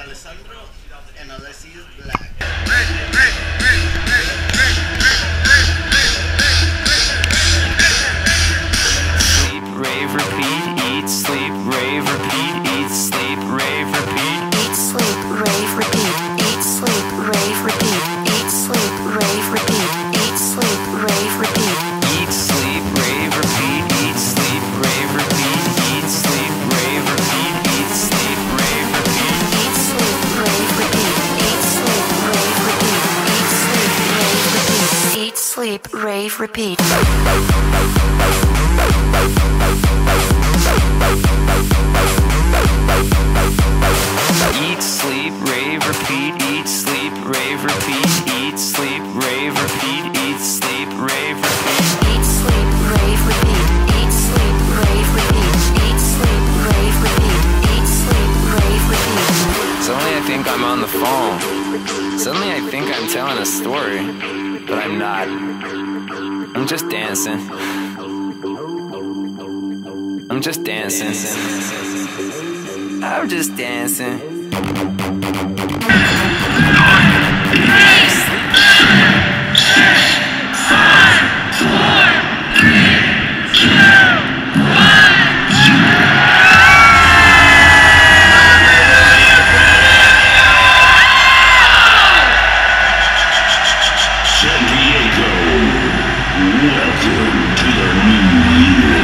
Alessandro, and unless he is black. Sleep, rave, repeat, eat, sleep, rave, repeat, eat, sleep, rave, repeat. Eat, sleep, rave, repeat. Eat, sleep, rave, repeat. Eat, sleep, rave, repeat. Eat, sleep, rave, repeat. Eat, sleep, rave, repeat, eat, sleep, rave, repeat, eat, sleep, rave, repeat, eat, sleep, rave, repeat. Eat, sleep, rave, repeat. Eat, sleep, rave, repeat. Eat, sleep, rave, repeat. Eat, sleep, rave, repeat. Eat, sleep, rave, repeat, eat, sleep, rave, repeat, eat, sleep, rave, repeat, eat, sleep, rave, repeat. Eat, sleep, rave, repeat. Eat, sleep, rave, repeat. Eat, sleep, rave, repeat. Eat, sleep, rave, repeat. Suddenly I think I'm on the phone. Suddenly I think I'm telling a story, but I'm not. I'm just dancing. I'm just dancing. I'm just dancing. San Diego, welcome to the new year.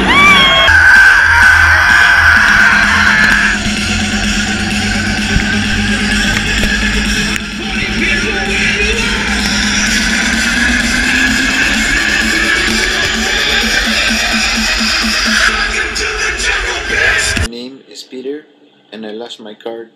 My name is Peter, and I lost my card